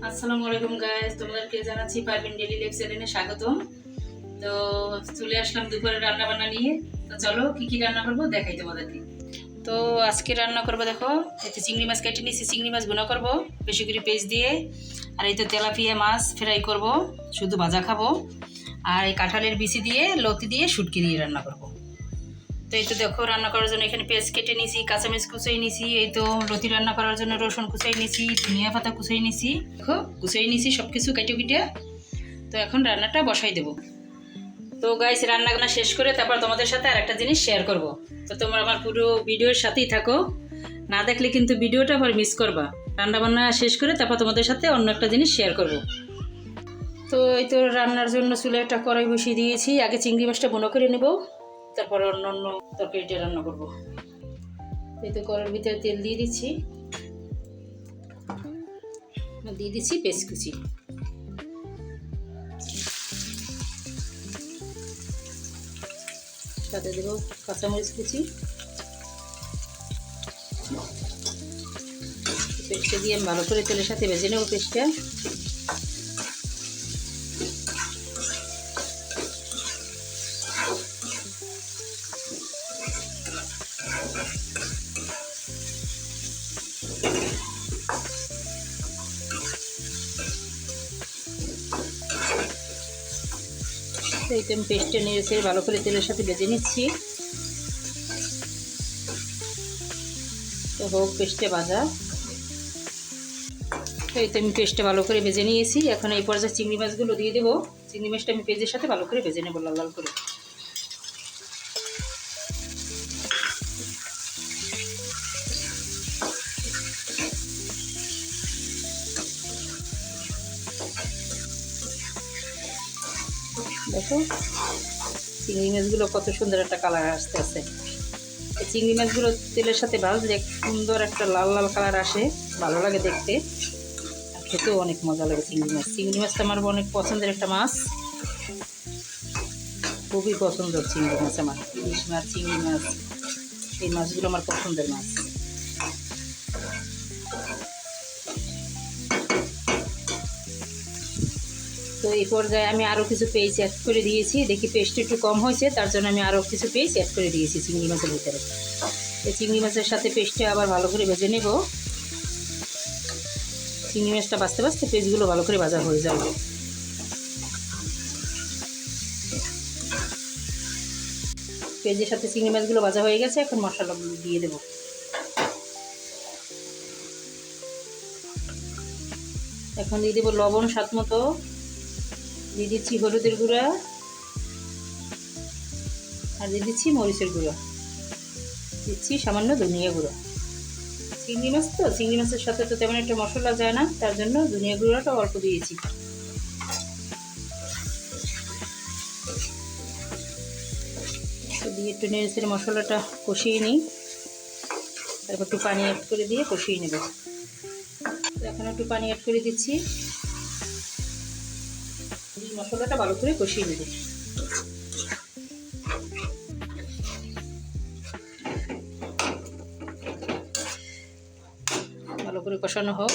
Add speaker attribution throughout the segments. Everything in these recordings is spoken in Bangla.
Speaker 1: আসসালামু আলাইকুম গাইস, তোমাদেরকে জানাচ্ছি পারভিন ডেইলি লাইফ চ্যানেলে স্বাগতম। তো চলে আসলাম দুপুরে রান্না বান্না নিয়ে। তো চলো কি কি রান্না করবো দেখাই তোমাদেরকে। তো আজকে রান্না করবো, দেখো এই তো চিংড়ি মাছ কেটে নিয়েছি, চিংড়ি মাছ ভুনা করবো বেশি করে পেস্ট দিয়ে। আর এই তো তেলাপিয়া মাছ ফ্রাই করব, শুধু ভাজা খাবো। আর এই কাঁঠালের বিচি দিয়ে লতি দিয়ে শুটকি দিয়ে রান্না করবো। তো এই তো দেখো রান্না করার জন্য এখানে পেঁয়াজ কেটে নিয়েছি, কাঁচামরিচ কুচাই নিয়েছি, এই তো লতি রান্না করার জন্য রসুন কুচাই নিয়েছি, ধনিয়া পাতা কুচাই নিয়েছি, দেখো কুচাই নিয়েছি সব কিছু কেটে কেটে। তো এখন রান্নাটা বসাই দেবো। তো গাইস রান্না শেষ করে তারপর তোমাদের সাথে আর একটা জিনিস শেয়ার করব। তো তোমরা আমার পুরো ভিডিওর সাথেই থাকো, না দেখলে কিন্তু ভিডিওটা আবার মিস করবা। রান্না বান্না শেষ করে তারপর তোমাদের সাথে অন্য একটা জিনিস শেয়ার করব। তো এই তো রান্নার জন্য চুলে একটা কড়াই বসিয়ে দিয়েছি, আগে চিংড়ি মাছটা ভুনা করে নেব, তারপর অন্য অন্য তরকারিটা রান্না করব। এই তো কড়াইয়ের ভিতরে তেল দিয়ে দিচ্ছি, দিয়ে দিচ্ছি পেঁয়াজ কুচি, সাথে দেবো কাঁচামরিচ কুচি। পেস্টটা দিয়ে আমি ভালো করে তেলের সাথে ভেজে নেবো পেস্টটা। এই তো আমি পেস্টটা নিয়েছি, ভালো করে তেলের সাথে ভেজে নিচ্ছি। তো হোক পেস্টে ভাজা। এই তো আমি পেস্টটা ভালো করে ভেজে নিয়েছি, এখন এই পর্যায়ে চিংড়ি মাছগুলো দিয়ে দেবো। চিংড়ি মাছটা আমি পেঁয়াজের সাথে ভালো করে ভেজে নেবো লাল লাল করে। দেখো চিংড়ি মাছগুলো কত সুন্দর একটা কালার আসতে আসে। এই চিংড়ি মাছগুলো তেলের সাথে ভাজলে সুন্দর একটা লাল লাল কালার আসে, ভালো লাগে দেখতে, আর খেতেও অনেক মজা লাগে। চিংড়ি মাছটা আমার অনেক পছন্দের একটা মাছ, খুবই পছন্দের চিংড়ি মাছ আমার। ইলিশ মাছ, চিংড়ি মাছ, এই মাছগুলো আমার পছন্দের মাছ। তো এই পর্যায়ে আমি আরও কিছু পেস্ট অ্যাড করে দিয়েছি, দেখি পেস্ট একটু কম হয়েছে, তার জন্য আমি আরও কিছু পেস্ট অ্যাড করে দিয়েছি চিংড়ি মাছের ভিতরে। এই চিংড়ি মাছের সাথে পেস্টটা আবার ভালো করে ভেজে নেব। চিংড়ি মাছটা বাঁচতে বাঁচতে পেস্টগুলো ভালো করে ভাজা হয়ে যাবে। পেঁয়াজের সাথে চিংড়ি মাছগুলো ভাজা হয়ে গেছে, এখন মশলাগুলো দিয়ে দেবো। এখন দিয়ে দেবো লবণ স্বাদ মতো, দিয়ে দিচ্ছি হলুদের গুঁড়া, আর দিয়ে দিচ্ছি মরিচের গুঁড়ো, দিচ্ছি সামান্য ধনিয়া গুঁড়ো। চিংড়ি মাছ তো, চিংড়ি মাছের সাথে তো তেমন একটা মশলা যায় না, তার জন্য ধনিয়া গুঁড়োটা অল্প দিয়েছি। দিয়ে একটু নেড়ে মশলাটা কষিয়ে নিই, তারপর একটু পানি অ্যাড করে দিয়ে কষিয়ে নেব। এখন একটু পানি অ্যাড করে দিচ্ছি, মশলাটা ভালো করে কষিয়ে নেব। ভালো করে কষানো হোক।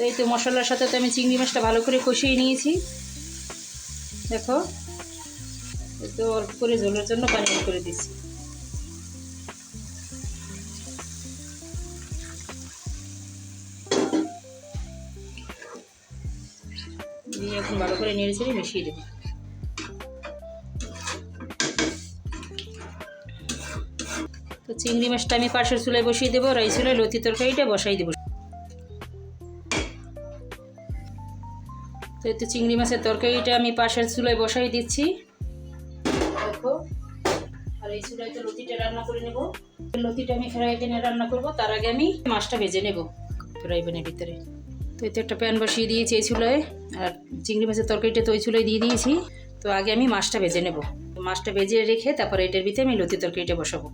Speaker 1: এই তো মশলার সাথে তো আমি চিংড়ি মাছটা ভালো করে কষিয়ে নিয়েছি। দেখো এই তো অল্প করে ঝোলের জন্য পানি অ্যাড করে দিচ্ছি। দিয়ে এখন ভালো করে নেড়ে চেড়ে মিশিয়ে দেবো। তো চিংড়ি মাছটা আমি পাশের চুলায় বসিয়ে দেবো, আর এই চুলায় লতি তরকারিটা বসাই দেবো। তো এই তো চিংড়ি মাছের তরকারিটা আমি পাশের চুলায় বসাই দিচ্ছি। দেখো, আর এই চুলায় তো লতিটা রান্না করে নেব। লতিটা আমি ফ্রাই প্যানে রান্না করব, তার আগে আমি মাছটা ভেজে নেব ফ্রাই প্যানের ভিতরে। তো এই তো একটা প্যান বসিয়ে দিয়েছি এই চুলায়, আর চিংড়ি মাছের তরকারিটা তো ওই চুলায় দিয়ে দিয়েছি। তো আগে আমি মাছটা ভেজে নেব, মাছটা ভেজে রেখে তারপর এটার ভিতরে আমি লতি তরকারিটা বসাবো।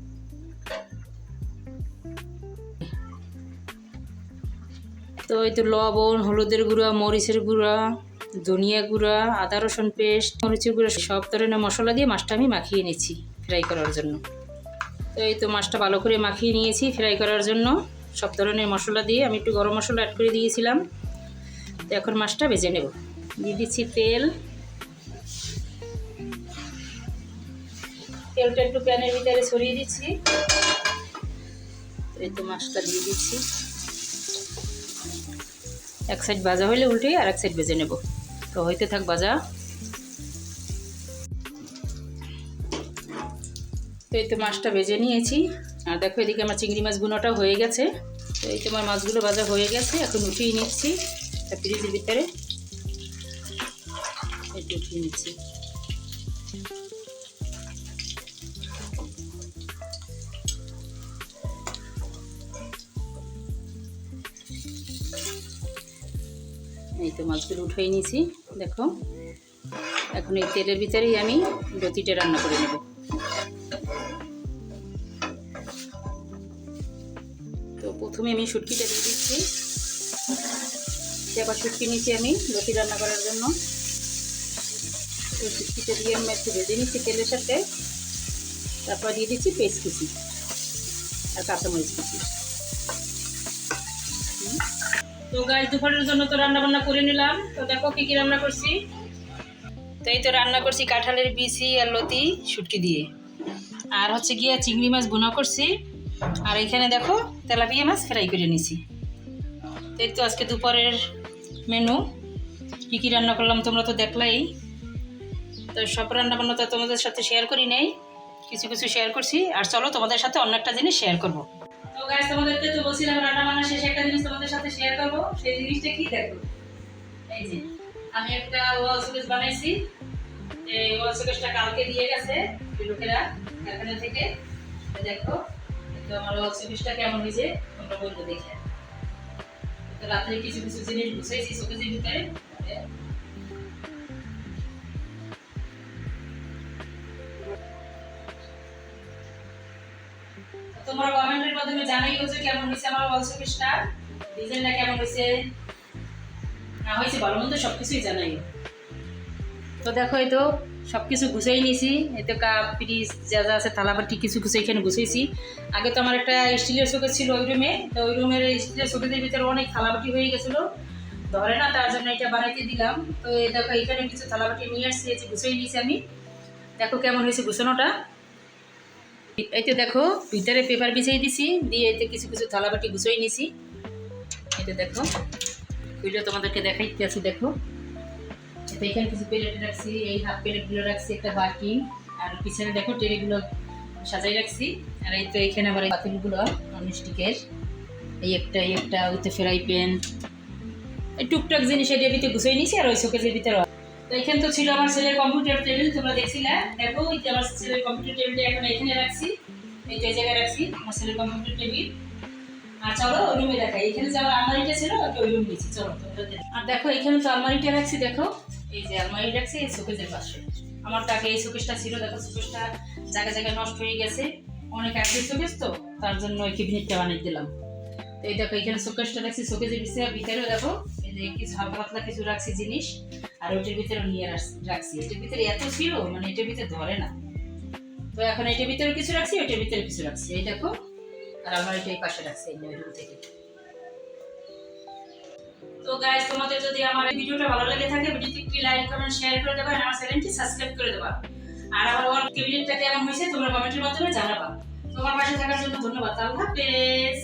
Speaker 1: তো এই তো লবণ, হলুদের গুঁড়া, মরিচের গুঁড়া, ধনিয়া গুঁড়া, আদা রসুন পেস্ট, মরিচের গুঁড়া, সব ধরনের মশলা দিয়ে মাছটা আমি মাখিয়ে নিচ্ছি ফ্রাই করার জন্য। তো এই তো মাছটা ভালো করে মাখিয়ে নিয়েছি ফ্রাই করার জন্য সব ধরনের মশলা দিয়ে। আমি একটু গরম মশলা অ্যাড করে দিয়েছিলাম। তো এখন মাছটা ভেজে নেব। দিয়ে দিচ্ছি তেল। তেলটা একটু প্যানের ভিতরে ছড়িয়ে দিচ্ছি। এই তো মাছটা দিয়ে দিচ্ছি। এক সাইড ভাজা হলে উল্টে আর এক সাইড ভেজে নেব। তো হইতে থাক ভাজা। তো এই তো মাছটা ভেজে নিয়েছি। আর দেখো এদিকে আমার চিংড়ি মাছ গুঁড়োটাও হয়ে গেছে। তো এই তো আমার মাছগুলো ভাজা হয়ে গেছে। এখন উঠিয়ে নিচ্ছি ফ্রিজের ভিতরে। একটু উঠিয়ে নিচ্ছি। এই তো মাছগুলো উঠিয়ে নিয়েছি দেখো। এখন এই তেলের ভিতরেই আমি লতিটা রান্না করে নেব। তো প্রথমে আমি শুটকিটা দিয়ে দিচ্ছি। আবার শুটকি নিচ্ছি আমি লতি রান্না করার জন্য। তো শুটকিটা দিয়ে আমি একটু ভেজে নিচ্ছি তেলের সাথে। তারপর দিয়ে দিচ্ছি পেঁয়াজ কুচি আর কাঁচামরিচ কুচি। তো গাছ দুপুরের জন্য তো রান্না বান্না করে নিলাম। তো দেখো কী কী রান্না করছি। তো এই তো রান্না করছি কাঁঠালের বিচি আর লতি শুটকি দিয়ে। আর হচ্ছে গিয়ে চিংড়ি মাছ ভুনা করছি। আর এখানে দেখো তেলাপিয়া মাছ ফ্রাই করে নিছি। তো এই তো আজকে দুপুরের মেনু। কী কী রান্না করলাম তোমরা তো দেখলাই। তো সব রান্না বান্না তো তোমাদের সাথে শেয়ার করি নাই, কিছু কিছু শেয়ার করছি। আর চলো তোমাদের সাথে অন্য একটা জিনিস শেয়ার করবো। তো গাইস তোমাদেরকে তো বলছিলাম রান্না বান্না শেষে একটা জিনিস তোমাদের সাথে শেয়ার করবো। সেই জিনিসটা কি দেখো, এই যে আমি একটা ওয়াল শোকেস বানাইছি। এই ওয়াল শোকেসটা কালকে দিয়ে গেছে লোকেরা কারখানা থেকে। দেখো তো আমার ওয়াল শোকেসটা কেমন হয়েছে তোমরা বলবে দেখে। তো রাত্রে কিছু কিছু জিনিস গুছাইছি শোকেসের ভিতরে। তোমরা কমেন্টের মাধ্যমে জানাইও যে কেমন হয়েছে আমার ওয়াল শোকেসটা, ডিজাইনটা কেমন হয়েছে না হয়েছে, ভালো মন্দ সবকিছুই জানাইও। তো দেখো এই তো সব কিছু গুছাই নিয়েছি। এই তো কাপ পিরিচ যা যা আছে থালাবাটি কিছু কিছু এখানে গুছাইছি। আগে তো আমার একটা স্টিলের শোকেস ছিল ওই রুমে। তো ওই রুমের স্টিলের শোকেসের ভিতরে অনেক থালাবাটি হয়ে গেছিলো, ধরে না, তার জন্য এটা বানাইতে দিলাম। তো এই দেখো এখানে কিছু থালাবাটি নিয়ে আসছি, এই যে গুছাই নিয়েছি আমি। দেখো কেমন হয়েছে গুছানোটা। এই তো দেখো ভিতরে পেপার বিছিয়ে দিছি, দিয়ে এতে কিছু কিছু থালাবাটি গুছাই নিয়েছি। এটা দেখো ওইটা তোমাদেরকে দেখাইতে আছি। দেখো তো এখানে কিছু প্লেট রাখছি, এই হাফ প্লেটগুলো রাখছি, একটা বাটি। আর পিছনে দেখো ট্রেগুলো সাজাই রাখছি। আর এই তো এখানে আবার এই পাতিলগুলো ননস্টিকের, এই একটা ওইতে ফ্রাই প্যান, এই টুকটাক জিনিস এটার ভিতরে গুছিয়ে নিয়েছি। আর ওই শোকেসের ভিতরে তো এখানে তো ছিল আমার ছেলের কম্পিউটার টেবিল, তোমরা দেখছিলে। দেখো এই যে আমার ছেলের কম্পিউটার টেবিলটা এখন এখানে রাখছি, এই জায়গায় রাখছি আমার ছেলের কম্পিউটার টেবিল। আর চলো ওই রুমে দেখাই। এখানে যে আমার আলমারিটা ছিল ওই রুম নিয়েছি, চলো তোমরা। আর দেখো এখানে তো আলমারিটা রাখছি। দেখো এই যে আলমারি রাখছি এই শোকেসের পাশে। আমার তাকে এই শোকেসটা ছিল, দেখো শোকেসটা জায়গায় জায়গায় নষ্ট হয়ে গেছে, অনেক আগের শোকেস তো, তার জন্য ওই ক্যাবিনেটটা বানিয়ে দিলাম। তো এই দেখো এখানে শোকেসটা রাখছি, শোকেসের ভিতরেও দেখো এই যে কিছু হালকা পাতলা কিছু রাখছি জিনিস। আর ওইটার ভিতরে নিয়ে রাখছি। এটার ভিতরে এত ছিল মানে এটার ভিতরে ধরে না। তো এখন এটার ভিতরে কিছু রাখছি, ওইটার ভিতরে কিছু রাখছি। এই দেখো আর আলমারিটা এই পাশে রাখছি এই রুম থেকে। তো গাইস তোমাদের যদি আমার এই ভিডিওটা ভালো লাগে থাকে ভিডিওতে একটু লাইক কমেন্ট শেয়ার করে দেবা, আর আমার চ্যানেলটি সাবস্ক্রাইব করে দেবা। আর আমার ওয়াল ক্যাবিনেটটা কেমন হয়েছে তোমরা কমেন্টের মাধ্যমে জানাবা। তোমার পাশে থাকার জন্য ধন্যবাদ। আল্লাহ হাফেজ।